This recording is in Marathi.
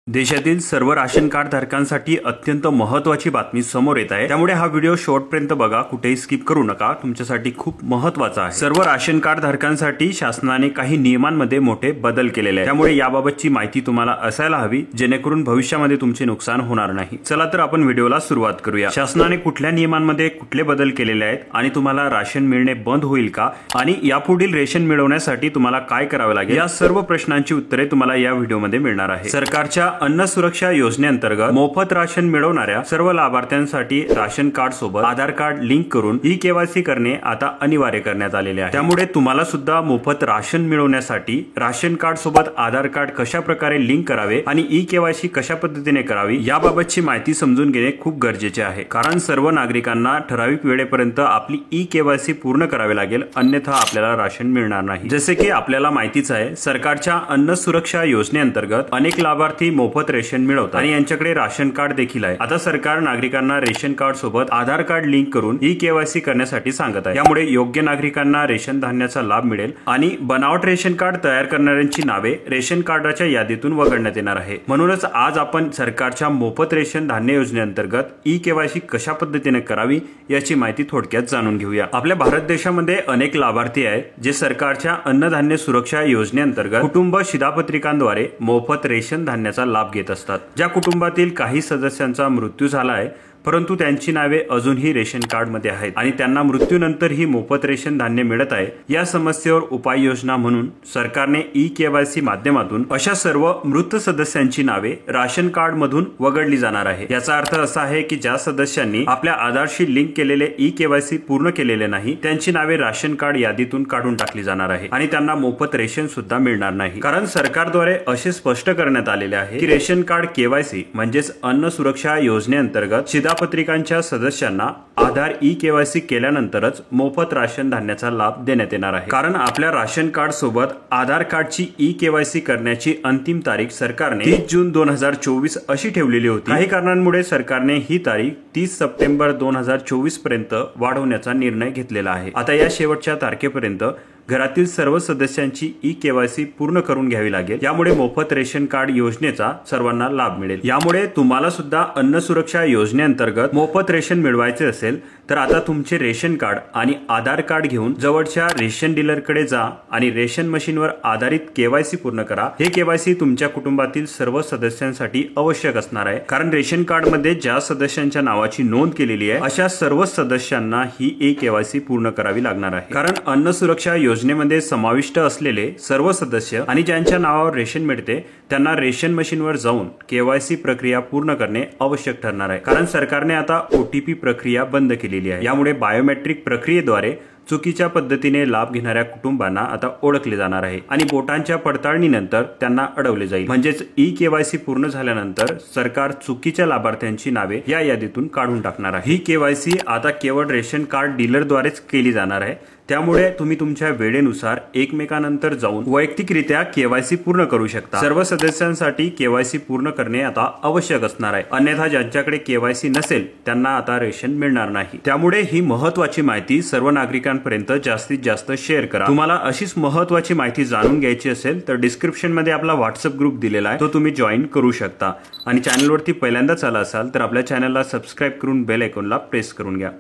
देशातील सर्व राशन कार्ड धारकांसाठी अत्यंत महत्त्वाची बातमी समोर येत आहे। त्यामुळे हा व्हिडिओ शेवटपर्यंत बघा, कुठेही स्किप करू नका, तुमच्यासाठी खूप महत्त्वाचा आहे। सर्व राशन कार्ड धारकांसाठी शासनाने काही नियमांमध्ये मोठे बदल केलेले आहेत, त्यामुळे याबाबतची माहिती तुम्हाला असायला हवी, जेणेकरून भविष्यामध्ये तुमचे नुकसान होणार नाही। चला तर आपण व्हिडिओला सुरुवात करूया। शासनाने कुठल्या नियमांमध्ये कुठले बदल केलेले आहेत आणि तुम्हाला राशन मिळणे बंद होईल का आणि यापुढील रेशन मिळवण्यासाठी तुम्हाला काय करावे लागेल, या सर्व प्रश्नांची उत्तरे तुम्हाला या व्हिडिओमध्ये मिळणार आहे। सरकारच्या अन्न सुरक्षा योजनेअंतर्गत मोफत राशन मिळवणाऱ्या सर्व लाभार्थ्यांसाठी राशन कार्ड सोबत आधार कार्ड लिंक करून ई-केवायसी करणे आता अनिवार्य करण्यात आलेले आहे। त्यामुळे तुम्हाला सुद्धा मोफत राशन मिळवण्यासाठी राशन कार्ड सोबत आधार कार्ड कशा प्रकारे लिंक करावे आणि ई-केवायसी कशा पद्धतीने करावी याबाबतची माहिती समजून घेणे खूप गरजेचे आहे। कारण सर्व नागरिकांना ठराविक वेळेपर्यंत आपली ई-केवायसी पूर्ण करावी लागेल, अन्यथा आपल्याला राशन मिळणार नाही। जसे की आपल्याला माहितीच आहे, सरकारच्या अन्न सुरक्षा योजनेअंतर्गत अनेक लाभार्थी मोफत रेशन मिळवतात आणि यांच्याकडे राशन कार्ड देखील आहे। आता सरकार नागरिकांना रेशन कार्ड सोबत आधार कार्ड लिंक करून ई-केवायसी करण्यासाठी सांगत आहे। यामुळे योग्य नागरिकांना रेशन धान्याचा लाभ मिळेल आणि बनावट रेशन कार्ड तयार करणाऱ्यांची नावे रेशन कार्डाच्या यादीतून वगळण्यात येणार आहे। म्हणूनच आज आपण सरकारच्या मोफत रेशन धान्य योजनेअंतर्गत ई-केवायसी कशा पद्धतीने करावी याची माहिती थोडक्यात जाणून घेऊया। आपल्या भारत देशामध्ये अनेक लाभार्थी आहेत, जे सरकारच्या अन्नधान्य सुरक्षा योजनेअंतर्गत कुटुंब शिधापत्रिकांद्वारे मोफत रेशन धान्याचा लाभ घेत असतात। ज्या कुटुंबातील काही सदस्यांचा मृत्यू झाला आहे, परंतु त्यांची नावे अजूनही रेशन कार्ड मध्ये आहेत आणि त्यांना मृत्यूनंतरही मोफत रेशन धान्य मिळत आहे, या समस्येवर उपाययोजना म्हणून सरकारने ई-केवायसी माध्यमातून अशा सर्व मृत सदस्यांची नावे राशन कार्ड मधून वगळली जाणार आहे। याचा अर्थ असा आहे की ज्या सदस्यांनी आपल्या आधारशी लिंक केलेले ई-केवायसी पूर्ण केलेले नाही, त्यांची नावे राशन कार्ड यादीतून काढून टाकली जाणार आहे आणि त्यांना मोफत रेशन सुद्धा मिळणार नाही। कारण सरकारद्वारे असे स्पष्ट करण्यात आलेले आहे की रेशन कार्ड केवायसी म्हणजेच अन्न सुरक्षा योजनेअंतर्गत पत्रिकांच्या सदस्यांना आधार ई-केवायसी केल्यानंतरच मोफत राशन धान्याचा लाभ देण्यात येणार आहे। कारण आपल्या राशन कार्ड सोबत आधार कार्डची ई-केवायसी करण्याची अंतिम तारीख सरकारने 30 जून 2024 अशी ठेवलेली होती। काही कारणांमुळे सरकारने ही तारीख 30 सप्टेंबर 2024 पर्यंत वाढवण्याचा निर्णय घेतलेला आहे। आता या शेवटच्या तारखेपर्यंत घरातील सर्व सदस्यांची ई-केवायसी पूर्ण करून घ्यावी लागेल। यामुळे मोफत रेशन कार्ड योजनेचा सर्वांना लाभ मिळेल। यामुळे तुम्हाला सुद्धा अन्न सुरक्षा योजनेअंतर्गत मोफत रेशन मिळवायचे असेल तर आता तुमचे रेशन कार्ड आणि आधार कार्ड घेऊन जवळच्या रेशन डीलरकडे जा आणि रेशन मशीनवर आधारित केवायसी पूर्ण करा। हे केवायसी तुमच्या कुटुंबातील सर्व सदस्यांसाठी आवश्यक असणार आहे, कारण रेशन कार्ड मध्ये ज्या सदस्यांच्या नावाची नोंद केलेली आहे अशा सर्व सदस्यांना ही ई-केवायसी पूर्ण करावी लागणार आहे। कारण अन्न सुरक्षा योजनेमध्ये समाविष्ट असलेले सर्व सदस्य आणि ज्यांच्या नावावर रेशन मिळते त्यांना रेशन मशीनवर जाऊन केवायसी प्रक्रिया पूर्ण करणे आवश्यक ठरणार आहे। कारण सरकारने आता OTP प्रक्रिया बंद केलेली आहे। यामुळे बायोमेट्रिक प्रक्रियेद्वारे चुकीच्या पद्धतीने लाभ घेणाऱ्या कुटुंबांना आता ओळखले जाणार आहे आणि बोटांच्या पडताळणीनंतर त्यांना अडवले जाईल। म्हणजेच ई-केवायसी पूर्ण झाल्यानंतर सरकार चुकीच्या लाभार्थ्यांची नावे या यादीतून काढून टाकणार आहे। ही केवायसी आता केवळ रेशन कार्ड डीलरद्वारेच केली जाणार आहे। त्यामुळे तुम्ही तुमच्या वेळेनुसार एकमेकांनंतर जाऊन वैयक्तिकरित्या केवायसी पूर्ण करू शकता। सर्व सदस्यांसाठी केवायसी पूर्ण करणे आता आवश्यक असणार आहे, अन्यथा ज्यांच्याकडे केवायसी नसेल त्यांना आता रेशन मिळणार नाही। त्यामुळे ही महत्त्वाची माहिती सर्व नागरिकांपर्यंत जास्तीत जास्त शेअर करा। तुम्हाला अशीच महत्त्वाची माहिती जाणून घ्यायची असेल तर डिस्क्रिप्शन मध्ये आपला व्हॉट्सअप ग्रुप दिलेला आहे, तो तुम्ही जॉईन करू शकता। आणि चॅनलवरती पहिल्यांदाच आला असाल तर आपल्या चॅनलला सबस्क्राईब करून बेल आयकॉनला प्रेस करून घ्या।